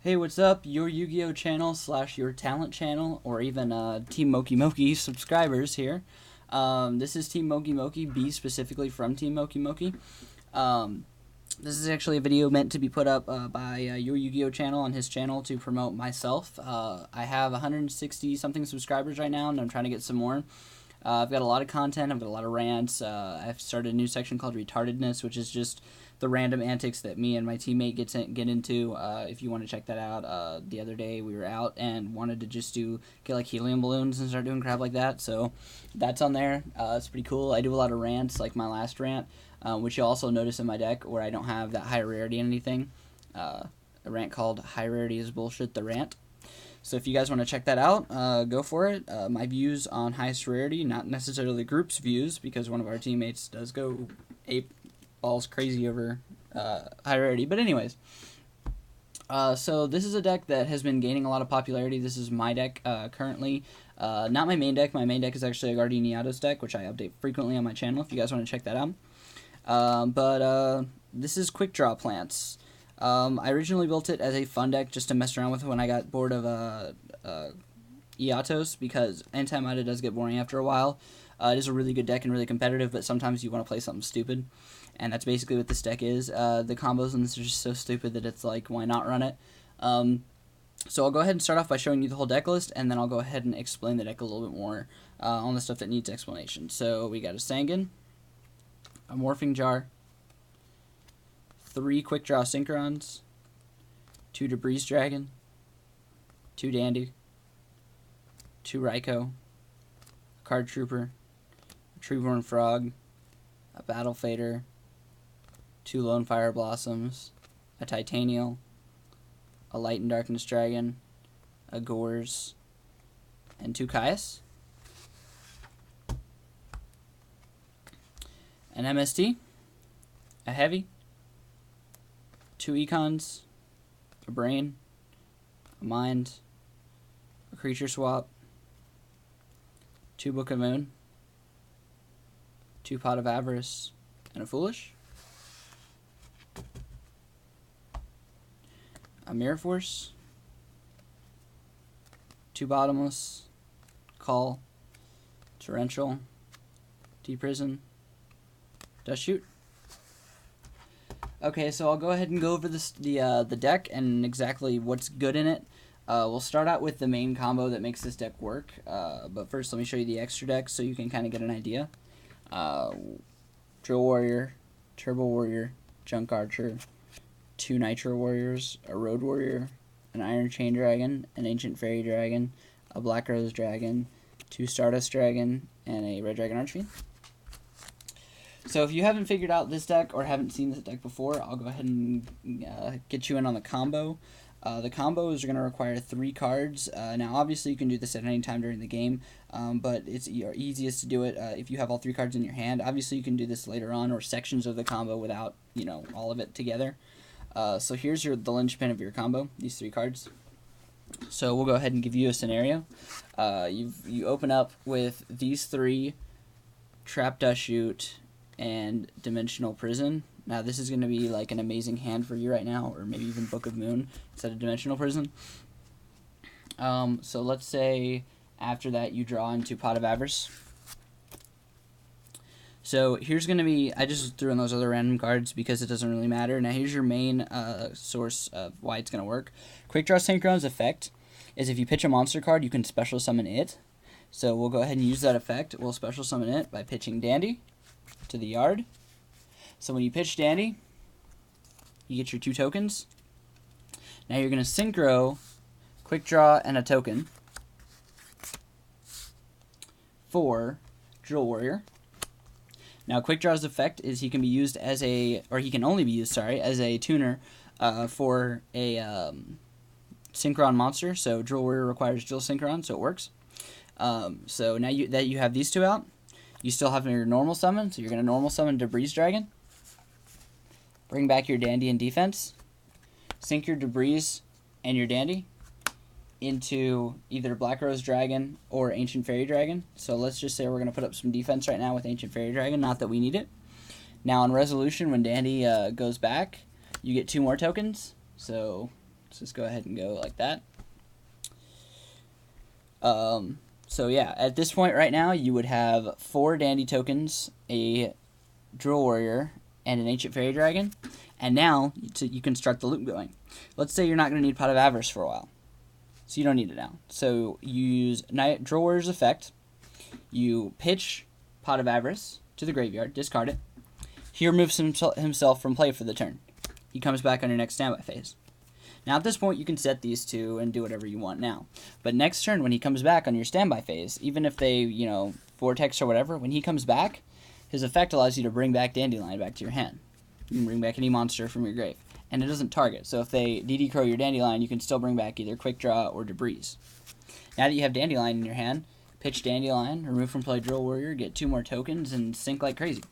Hey, what's up? Your Yu-Gi-Oh channel / your talent channel, or even Team Moki Moki subscribers here. This is Team Moki Moki, B specifically from Team Moki Moki. This is actually a video meant to be put up by Your Yu-Gi-Oh channel on his channel to promote myself. I have 160 something subscribers right now, and I'm trying to get some more. I've got a lot of content, I've got a lot of rants. I've started a new section called Retardedness, which is just the random antics that me and my teammate get into. If you want to check that out, the other day we were out and wanted to just get like helium balloons and start doing crap like that. So that's on there. It's pretty cool. I do a lot of rants, like my last rant, which you'll also notice in my deck where I don't have that high rarity in anything. A rant called High Rarity is Bullshit, the rant. So if you guys want to check that out, go for it. My views on highest rarity, not necessarily the group's views, because one of our teammates does go ape balls crazy over high rarity. But anyways, so this is a deck that has been gaining a lot of popularity. This is my deck currently. Not my main deck. My main deck is actually a Gardeniados deck, which I update frequently on my channel if you guys want to check that out. But this is Quickdraw plants. I originally built it as a fun deck just to mess around with when I got bored of Iatos, because Anti-Mida does get boring after a while. It is a really good deck and really competitive, but sometimes you want to play something stupid, and that's basically what this deck is. The combos in this are just so stupid that it's like, why not run it? So I'll go ahead and start off by showing you the whole deck list, and then I'll go ahead and explain the deck a little bit more on the stuff that needs explanation. So we got a Sangan, a Morphing Jar, 3 Quickdraw Synchrons, 2 Debris Dragon, 2 Dandy, 2 Raikou, a Card Trooper, a Treeborn Frog, a Battle Fader, 2 Lone Fire Blossoms, a Titanial, a Light and Darkness Dragon, a Gores, and 2 Caius, an MST, a Heavy, 2 Econs, a Brain, a Mind, a Creature Swap, 2 Book of Moon, 2 Pot of Avarice, and a Foolish, a Mirror Force, 2 Bottomless, Call, Torrential, Deep Prison, Dust Shoot. Okay, so I'll go ahead and go over the deck and exactly what's good in it. We'll start out with the main combo that makes this deck work, but first let me show you the extra deck so you can kind of get an idea. Drill Warrior, Turbo Warrior, Junk Archer, 2 Nitro Warriors, a Road Warrior, an Iron Chain Dragon, an Ancient Fairy Dragon, a Black Rose Dragon, 2 Stardust Dragon, and a Red Dragon Archfiend. So if you haven't figured out this deck or haven't seen this deck before, I'll go ahead and get you in on the combo. The combos are going to require 3 cards. Now, obviously, you can do this at any time during the game, but it's easiest to do it if you have all 3 cards in your hand. Obviously, you can do this later on or sections of the combo without, all of it together. So here's the linchpin of your combo, these 3 cards. So we'll go ahead and give you a scenario. You open up with these 3, Trap Dust Shoot, and Dimensional Prison. Now this is going to be like an amazing hand for you right now, or maybe even Book of Moon instead of Dimensional Prison. So let's say after that you draw into Pot of Avarice. So here's going to be, I just threw in those other random cards because it doesn't really matter. Now here's your main source of why it's going to work. Quickdraw Synchron's effect is if you pitch a monster card, you can special summon it. So we'll go ahead and use that effect. We'll special summon it by pitching Dandy to the yard. So when you pitch Dandy, you get your 2 tokens. Now you're going to synchro Quickdraw and a token for Drill Warrior. Now Quickdraw's effect is he can be used as he can only be used, as a tuner for a Synchron monster. So Drill Warrior requires Drill Synchron, so it works. So now that you have these 2 out, you still have your normal summon, so you're going to normal summon Debris Dragon. Bring back your Dandy in defense. Sink your Debris and your Dandy into either Black Rose Dragon or Ancient Fairy Dragon. So let's just say we're going to put up some defense right now with Ancient Fairy Dragon, not that we need it. Now on resolution, when Dandy goes back, you get 2 more tokens. So Let's just go ahead and go like that. So yeah, at this point right now, you would have 4 Dandy tokens, a Drill Warrior, and an Ancient Fairy Dragon. And now, you can start the loop going. Let's say you're not going to need Pot of Avarice for a while. So you don't need it now. So you use Drill Warrior's effect. You pitch Pot of Avarice to the graveyard, discard it. He removes himself from play for the turn. He comes back on your next standby phase. Now at this point you can set these two and do whatever you want now. But next turn when he comes back on your standby phase, even if they, vortex or whatever, when he comes back, his effect allows you to bring back Dandelion back to your hand. You can bring back any monster from your grave. And it doesn't target, so if they DD Crow your Dandelion, you can still bring back either Quickdraw or Debris. Now that you have Dandelion in your hand, pitch Dandelion, remove from play Drill Warrior, get 2 more tokens, and sink like crazy.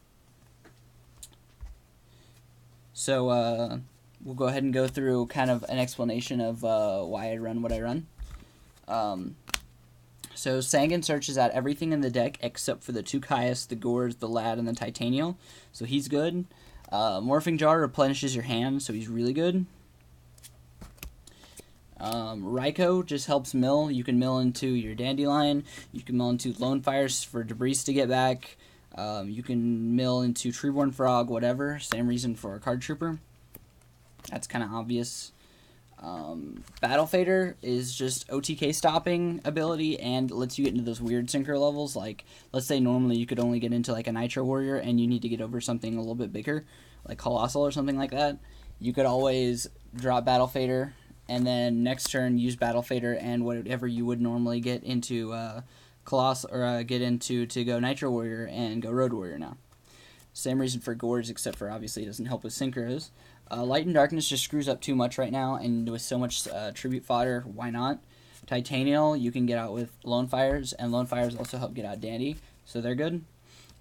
So, we'll go ahead and go through kind of an explanation of why I run what I run. So Sangan searches out everything in the deck except for the 2 Caius, the Gores, the Lad, and the Titanial, so he's good. Morphing Jar replenishes your hand, so he's really good. Raikou just helps mill. You can mill into your Dandelion. You can mill into Lone Fires for Debris to get back. You can mill into Treeborn Frog, whatever. Same reason for a Card Trooper. That's kind of obvious. Battle Fader is just OTK stopping ability and lets you get into those weird synchro levels. Like, let's say normally you could only get into like a Nitro Warrior and you need to get over something a little bit bigger, like Colossal or something like that. You could always drop Battle Fader and then next turn use Battle Fader and whatever you would normally get into Colossal or get into to go Nitro Warrior and go Road Warrior now. Same reason for Gores, except for obviously it doesn't help with synchros. Light and Darkness just screws up too much right now, and with so much tribute fodder, why not? Titanial, you can get out with Lone Fires, and Lone Fires also help get out Dandy, so they're good.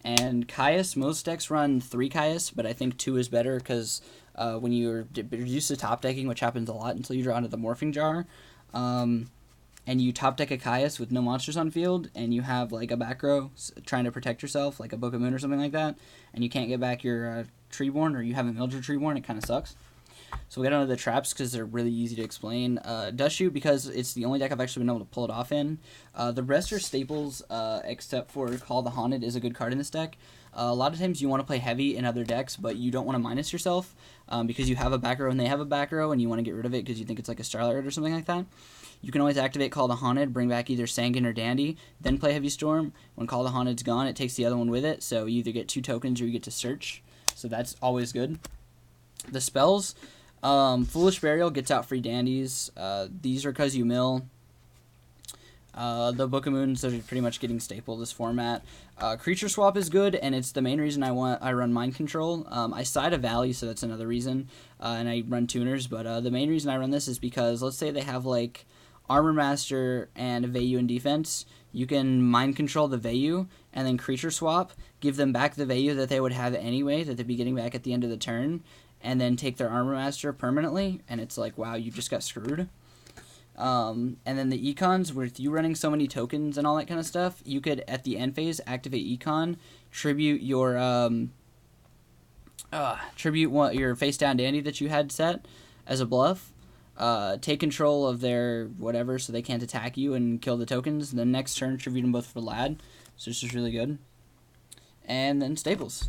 And Caius, most decks run 3 Caius, but I think 2 is better, because when you're used to top decking, which happens a lot until you draw into the Morphing Jar, and you top deck a Caius with no monsters on field, and you have like a back row trying to protect yourself, like a Book of Moon or something like that, and you can't get back your Treeborn, or you haven't milled your Treeborn, it kind of sucks. So we'll get onto the traps because they're really easy to explain. Dust Shoot, because it's the only deck I've actually been able to pull it off in. The rest are staples, except for Call the Haunted is a good card in this deck. A lot of times you want to play heavy in other decks, but you don't want to minus yourself because you have a back row and they have a back row, and you want to get rid of it because you think it's like a Starlight or something like that. You can always activate Call the Haunted, bring back either Sangan or Dandy, then play Heavy Storm. When Call the Haunted's gone, it takes the other one with it, so you either get 2 tokens or you get to search. So that's always good. The spells, Foolish Burial gets out free Dandies. These are because you mill. The Book of Moons are pretty much getting staple this format. Creature Swap is good, and it's the main reason I run Mind Control. I side a Valley, so that's another reason, and I run Tuners, but the main reason I run this is because, let's say they have, like, Armor Master and Vayu in defense. You can Mind Control the Vayu, and then Creature Swap, give them back the Vayu that they would have anyway, that they'd be getting back at the end of the turn, and then take their Armor Master permanently, and it's like, wow, you just got screwed. And then the Econs, with you running so many tokens and all that kind of stuff, you could, at the end phase, activate Econ, tribute your, your face down Dandy that you had set as a bluff, take control of their whatever so they can't attack you and kill the tokens, and then next turn tribute them both for Lad, so this is really good. And then staples.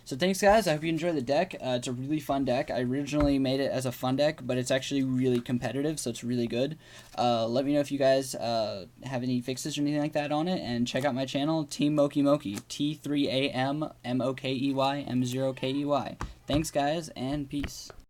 So thanks, guys. I hope you enjoyed the deck. It's a really fun deck. I originally made it as a fun deck, but it's actually really competitive, so it's really good. Let me know if you guys have any fixes or anything like that on it, and check out my channel, Team Mokey, T3AMMOKEY, M0KEY. Thanks, guys, and peace.